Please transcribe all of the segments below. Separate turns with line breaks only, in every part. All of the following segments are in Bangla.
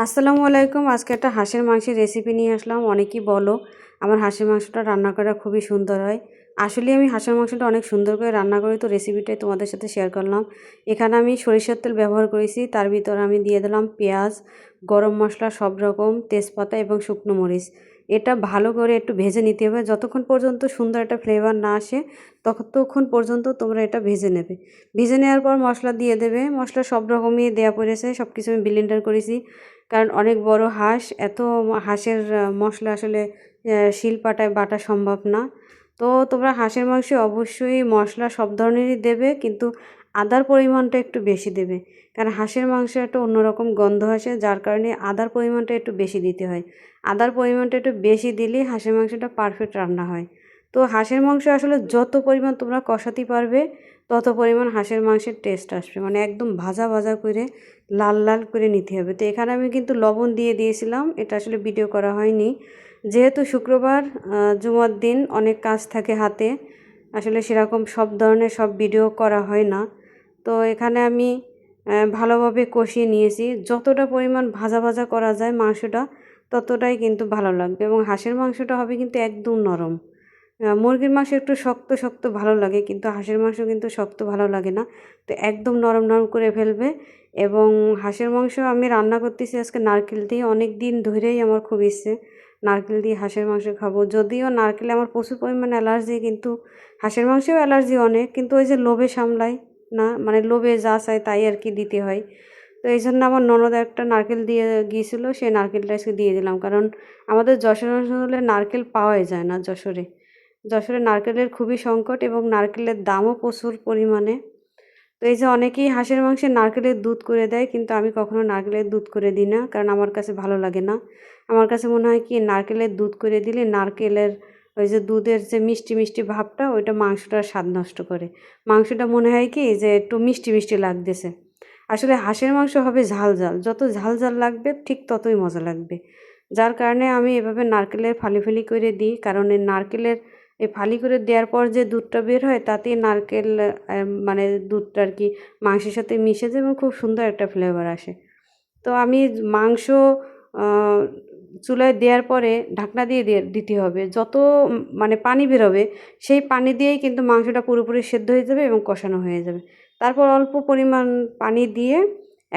আসসালামু আলাইকুম। আজকে একটা হাঁসের মাংসের রেসিপি নিয়ে আসলাম। অনেকেই বলো আমার হাঁসের মাংসটা রান্না করা খুবই সুন্দর হয়। আসলে আমি হাঁসের মাংসটা অনেক সুন্দর করে রান্না করি, তো রেসিপিটাই তোমাদের সাথে শেয়ার করলাম। এখানে আমি সরিষার তেল ব্যবহার করেছি, তার ভিতর আমি দিয়ে দিলাম পেঁয়াজ, গরম মশলা সব রকম, তেজপাতা এবং শুকনো মরিচ। এটা ভালো করে একটু ভেজে নিতে হবে, যতক্ষণ পর্যন্ত সুন্দর একটা ফ্লেভার না আসে ততক্ষণ পর্যন্ত তোমরা এটা ভেজে নেবে। ভেজে নেওয়ার পর মশলা দিয়ে দেবে। মশলা সব রকমই দেওয়া পড়েছে, সব কিছু আমি ব্লেন্ডার করেছি, কারণ অনেক বড় হাঁস, এত হাঁসের মশলা আসলে শিলপাটায় বাটা সম্ভব না। তো তোমরা হাঁসের মাংসে অবশ্যই মশলা সব ধরনেরই দেবে, কিন্তু আদার পরিমাণটা একটু বেশি দেবে, কারণ হাঁসের মাংসে একটা অন্যরকম গন্ধ আসে, যার কারণে আদার পরিমাণটা একটু বেশি দিতে হয়। আদার পরিমাণটা একটু বেশি দিলেই হাঁসের মাংসটা পারফেক্ট রান্না হয়। তো হাঁসের মাংস আসলে যত পরিমাণ তোমরা কষাতে পারবে তত পরিমাণ হাঁসের মাংসের টেস্ট আসবে, মানে একদম ভাজা ভাজা করে লাল লাল করে নিতে হবে। তো এখানে আমি কিন্তু লবণ দিয়ে দিয়েছিলাম, এটা আসলে ভিডিও করা হয়নি, যেহেতু শুক্রবার জুমার দিন অনেক কাজ থাকে হাতে, আসলে সেরকম সব ধরনের সব ভিডিও করা হয় না। তো এখানে আমি ভালোভাবে কষিয়ে নিয়েছি। যতটা পরিমাণ ভাজা ভাজা করা যায় মাংসটা ততটাই কিন্তু ভালো লাগবে, এবং হাঁসের মাংসটা হবে কিন্তু একদম নরম। মুরগির মাংস একটু শক্ত শক্ত ভালো লাগে, কিন্তু হাঁসের মাংস কিন্তু শক্ত ভালো লাগে না। তো একদম নরম নরম করে ফেলবে। এবং হাঁসের মাংস আমি রান্না করতেছি আজকে নারকেল দিয়ে, অনেক দিন ধরেই আমার খুব ইচ্ছে নারকেল দিয়ে হাঁসের মাংস খাবো। যদিও নারকেলে আমার প্রচুর পরিমাণে অ্যালার্জি, কিন্তু হাঁসের মাংসেও অ্যালার্জি অনেক, কিন্তু ওই যে লোভে সামলাই না, মানে লোভে যা চাই তাই আর কি দিতে হয়। তো এই জন্য আমার ননদ একটা নারকেল দিয়ে গিয়েছিলো, সেই নারকেলটা আজকে দিয়ে দিলাম, কারণ আমাদের যশোর অঞ্চলে নারকেল পাওয়াই যায় না। যশোরে নারকেলের খুবই সংকট, এবং নারকেলের দামও প্রচুর পরিমাণে। তো এই যে অনেকেই হাঁসের মাংসে নারকেলের দুধ করে দেয়, কিন্তু আমি কখনো নারকেলের দুধ করে দিই না, কারণ আমার কাছে ভালো লাগে না। আমার কাছে মনে হয় কি নারকেলের দুধ করে দিলে নারকেলের ওই যে দুধের যে মিষ্টি মিষ্টি ভাবটা ওইটা মাংসটার স্বাদ নষ্ট করে। মাংসটা মনে হয় কি যে একটু মিষ্টি মিষ্টি লাগতেছে। আসলে হাঁসের মাংস হবে ঝাল ঝাল, যত ঝাল ঝাল লাগবে ঠিক ততই মজা লাগবে। যার কারণে আমি এভাবে নারকেলের ফালি ফালি করে দিই, কারণ এই নারকেলের এই ফালি করে দেওয়ার পর যে দুধটা বের হয় তাতেই নারকেল মানে দুধটা আর কি মাংসের সাথে মিশে যায় এবং খুব সুন্দর একটা ফ্লেভার আসে। তো আমি মাংস আহ, চুলায় দেওয়ার পরে ঢাকনা দিয়ে দিতে হবে। যত মানে পানি বেরোবে সেই পানি দিয়েই কিন্তু মাংসটা পুরোপুরি সেদ্ধ হয়ে যাবে এবং কষানো হয়ে যাবে। তারপর অল্প পরিমাণ পানি দিয়ে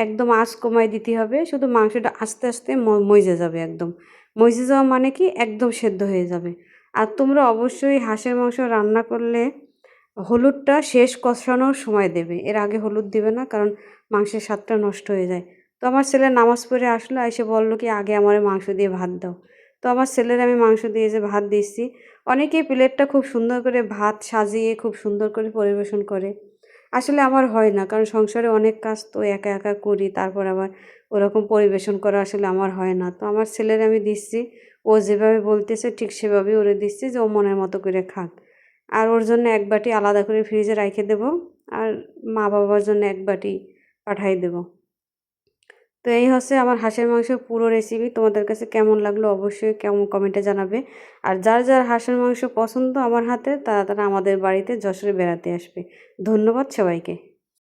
একদম আঁচ কমায় দিতে হবে, শুধু মাংসটা আস্তে আস্তে মজে যাবে। একদম মজে যাওয়া মানে কি একদম সেদ্ধ হয়ে যাবে। আর তোমরা অবশ্যই হাঁসের মাংস রান্না করলে হলুদটা শেষ কষানোর সময় দেবে, এর আগে হলুদ দিবে না, কারণ মাংসের স্বাদটা নষ্ট হয়ে যায়। তো আমার ছেলে নামাজ পড়ে আসলো, এসে বললো কি আগে আমার মাংস দিয়ে ভাত দাও। তো আমার ছেলের আমি মাংস দিয়ে যে ভাত দিচ্ছি। অনেকেই প্লেটটা খুব সুন্দর করে ভাত সাজিয়ে খুব সুন্দর করে পরিবেশন করে, আসলে আমার হয় না, কারণ সংসারে অনেক কাজ তো একা একা করি, তারপর আবার ওরকম পরিবেশন করা আসলে আমার হয় না। তো আমার ছেলের আমি দিচ্ছি, ও যেভাবে বলতেছে ঠিক সেভাবেই ওরে দিচ্ছি যে ও মনের মতো করে খাক। আর ওর জন্য এক বাটি আলাদা করে ফ্রিজে রেখে দেবো, আর মা বাবার জন্য এক বাটি পাঠাই দেবো। তো এই হচ্ছে আমার হাঁসের মাংসের পুরো রেসিপি। তোমাদের কাছে কেমন লাগলো অবশ্যই কেমন কমেন্টে জানাবে। আর যার যার হাঁসের মাংস পছন্দ আমার হাতে, তারা তারা আমাদের বাড়িতে যশোরে বেড়াতে আসবে। ধন্যবাদ সবাইকে।